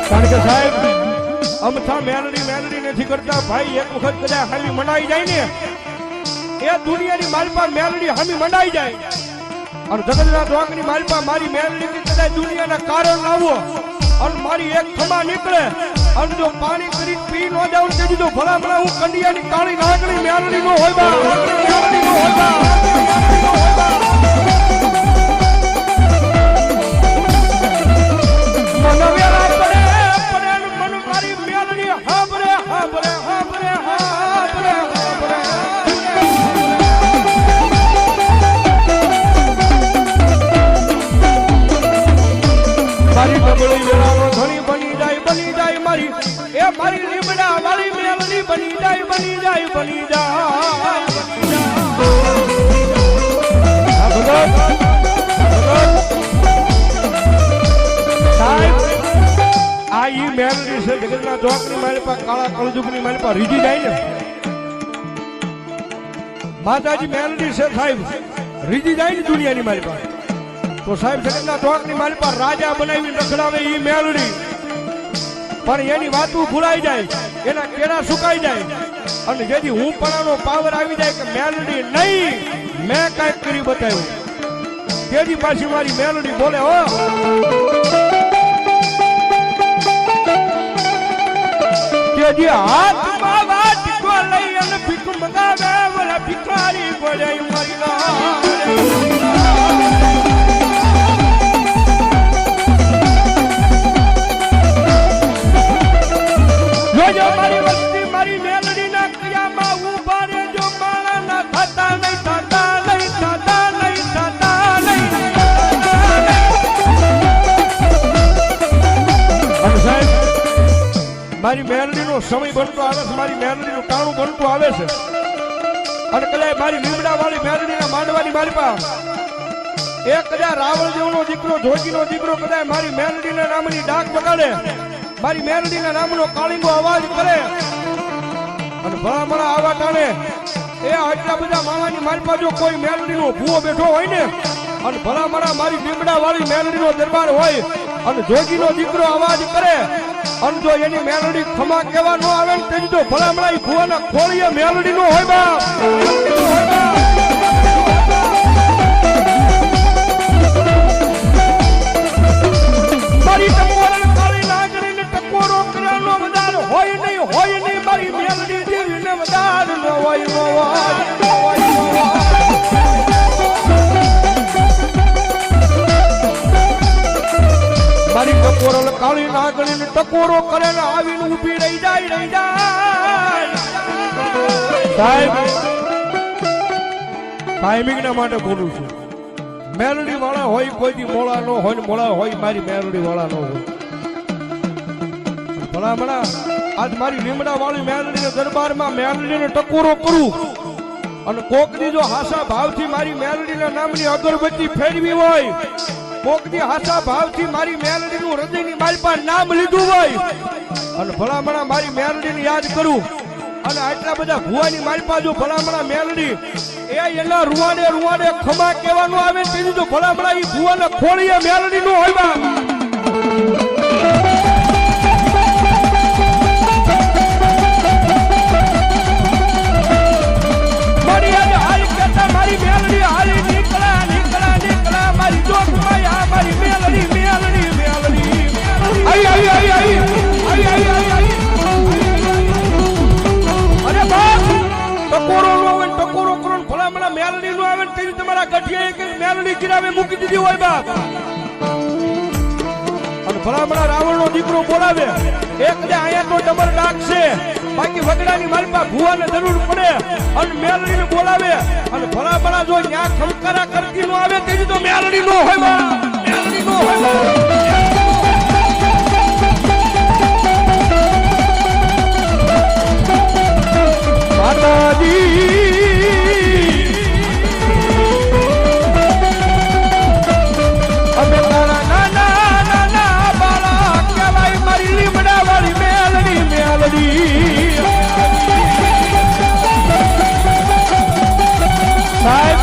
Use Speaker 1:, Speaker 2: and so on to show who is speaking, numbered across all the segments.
Speaker 1: કારણ કે સાહેબ અમથા મેલડી નથી કરતા ભાઈ. એક વખત કદાચ હામી મનાઈ જાય ને એ દુનિયાની માલપા મેલડી હામી મનાઈ જાય અને જગતના ડોંગની માલપા મારી મેલડી કદાચ દુનિયાના કારણ આવો અને મારી એક ખમા નીકળે અને જો પાણી કરી પી ન જાઉં તે દીધું ભલા ભલા હું કંડિયાની કાળી નાગણી મેલડી નો હોય બા મેલડી નો હોય બા. મારી લીમડા વાળી મેલડી બની જાય આ ઈ મેલડી છે જગતના જોકની મારી પાસે કાળા કળજુગની મારી પાસે રીજી જાય ને માતાજી મેલડી છે સાહેબ રીજી જાય ને દુનિયાની મારી પાસે તો સાહેબ જગતના જોકની મારી પાસે રાજા બનાવી રખડાવે ઈ મેલડી પણ એની વાતું ભૂલાઈ જાય એના કેળા સુકાઈ જાય અને જેથી હું પણાનો પાવર આવી જાય કે મેલડી નહીં મેં કાંઈક કરી બતાવ્યું તેથી પાછી મારી મેલડી બોલે હો તેથી હાથમાં વાટકો લઈ અને ભીખ મંગાવે બોલા ભિખારી બોલે મારી જો મારી વસ્તી મારી મેલડી ના ક્રિયામાં ઉભા રે જો માળા ના થતા નહીં મારી મેલડી નો સમય બનતો આવે છે મારી મેલડી નું ટાણું બનતું આવે છે અને કદાચ મારી લીમડા વાળી મેલડી ના માંડવાની મારી પાસે એક કદાચ રાવણ જેવનો દીકરો જોગીનો દીકરો કદાચ મારી મેલડી ના નામની ડાક બગાડે મારી મેલડી ના નામનો કાળીંગો અવાજ કરે અને ભલામણા આવા ટાણે એ આટલા બધા માણાની મારી પાસે કોઈ મેલડી નો ભૂવો બેઠો હોય ને અને ભલામણા મારી લીમડા વાળી મેલડી નો દરબાર હોય અને જોગી નો દીકરો અવાજ કરે અને જો એની મેલડી ખમા કેવા નો આવે ને તેની તો ભલામણા ઈ ભૂવાના ખોળીએ મેલડી નો હોય બાપ મારી હોય નહીં મારી મેલડી દેવીને વધાર ન હોય મારી ટકોરો કાળી નાગણીને ટકોરો કરે ને આવીને ઊભી રહી જાય સાહેબ ટાઈમિંગ ના માટે બોલું છું મેલડી વાળા હોય કોઈ મોળા ન હોય ને મોળા હોય મારી મેલડી વાળા ન હોય ભલામણા આજ મારી લીમડા વાળી મેલડીના દરબારમાં મેલડીને ટકોરો કરું અને કોકની જો હાસા ભાવથી મારી મેલડીના નામની અગરબત્તી ફેરવી હોય કોકની હાસા ભાવથી મારી મેલડીનું હૃદયની મારી પાસે નામ લીધું હોય અને ભલામણા મારી મેલડીને યાદ કરું અને આટલા બધા ભુવાની મારી પાસે ભલામણા મેલડી એ એના રૂવાડે ખમા કહેવાનું આવે તેની તો ભલામણા એ ભુવાના ખોળીએ મેલડી નું હોય મારી મેલડી હાલી નીકળા મારી જોગમાં મારી મેલડી આઈ અરે બાપ ટકોરો નો આવે ટકોરો કરો ભલામણા મેલડી નો આવે તેની તમારા ગઠિયા કે મેલડી કિરાવે મૂકી દીધી હોય બાપ અને ભલામણા રાવણ નો દીકરો બોલાવે એક દે અહીંયા તો ડબલ ડાક છે બાકી વગડાની માલપા ભુવાને જરૂર પડે અને મેલડીને બોલાવે અને ભલામણા જો ન્યા ખમકારા કરતી નો આવે તેની તો મેલડી નો હોય મેલડી નો હોય માતાજી અમે તારા નાના બાળા કહેવાય મારી લીમડા વાળી મેલડી સાહેબ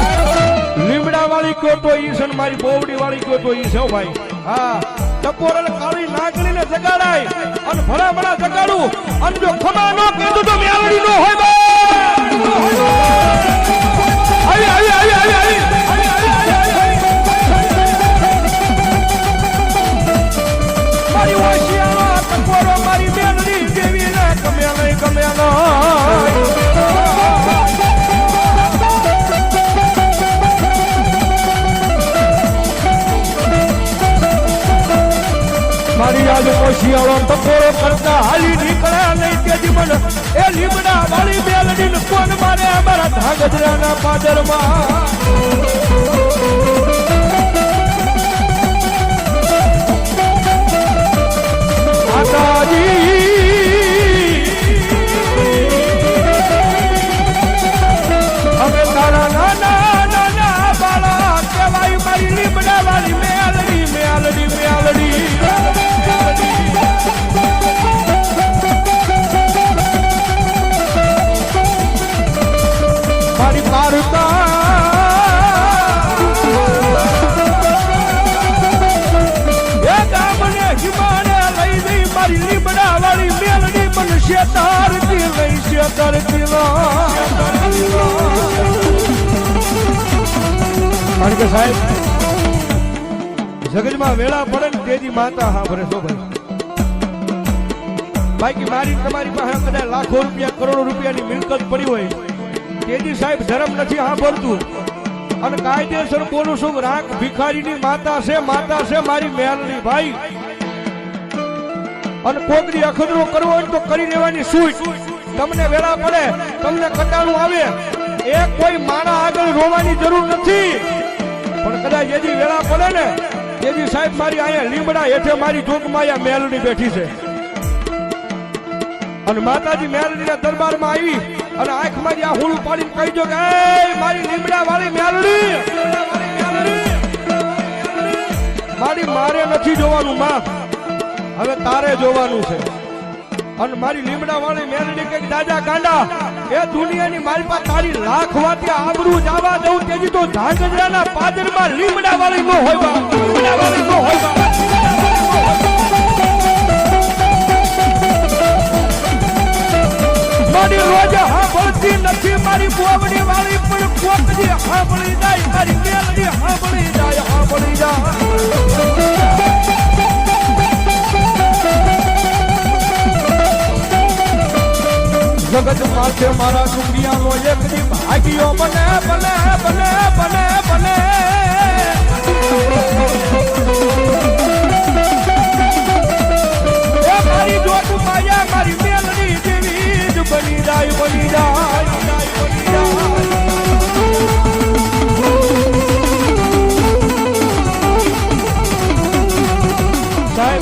Speaker 1: લીમડા વાળી કયો તો ઈ છે મારી બોવડી વાળી કયો તો ઈ છે ભાઈ હા ટપોરલ કાળી નાગણીને જગાડાય અને ભલા ભલા જગાડું અને જો ખમા નો કીધું તો મેલડી નો હોય બા આવી આવી આવી આવી આવી મારી ઓશિયાળા ટપોરો મારી મેલડી દેવી ને ગમે નહીં ગમે નહીં મારી આજ ઓશિયાળો ટપોરો કરતા હાલી નીકળ્યા નહીં તેથી મને એ લીમડા વાળી મેલડી ને કોણ મારે અમારા ધાગધરાના પાદરમાં અમે તારા નાના નાના બાળા કહેવાય મારી લીમડા વાળી મેલડી મેલડી મેલડી મારી પારતા એ ગામને હિમાને લઈ ગઈ મારી લીમડા વાળી મેલડી મને શેતારતી લઈ શેતારતી કારણ કે સાહેબ જગતમાં વેળા પડે ને તેજી માતા હા ભરે શો ભાઈ બાકી મારી તમારી પાસે કદાચ લાખો રૂપિયા કરોડો રૂપિયાની મિલકત પડી હોય તેજી સાહેબ ધર્મ નથી હા ભરતું અને કાયદેસર બોલું છું રાખ ભિખારીની માતા છે મારી મેલડી ભાઈ અને કોકરી અખતરો કરવો હોય તો કરી લેવાની સૂટ તમને વેળા પડે તમને કટાણું આવે એ કોઈ માણા આગળ રોવાની જરૂર નથી પણ કદાચ જેથી વેળા પડે ને તેજી સાહેબ મારી અહીંયા લીમડા હેઠે મારી જોગમાં મેલડી બેઠી છે અને માતાજી મેલડીના દરબારમાં આવી અને આંખ મારી આ હુલ પાડીને કહી દો કે મારી લીમડા વાળી મેલડી મારી મારે નથી જોવાનું માં હવે તારે જોવાનું છે અને મારી લીમડા વાળી મેલડી કઈક દાદા ગાંડા એ દુનિયાની મારી પાસે તારી લાખ વાતી આબરૂ જવા દઉં તેજી તો ધાંગધ્રાના પાદરમાં લીમડા વાળી નો હોય બા લીમડા વાળી નો હોય બા મારી રોજ સાંભળતી નથી મારી બોબડી વાળી પણ કોકજી સાંભળી જાય મારી મેલડી સાંભળી જાય સાંભળી જાય જગત માથે મારા દુનિયાનો એક દી ભાગ્યો બને બને બને બને બને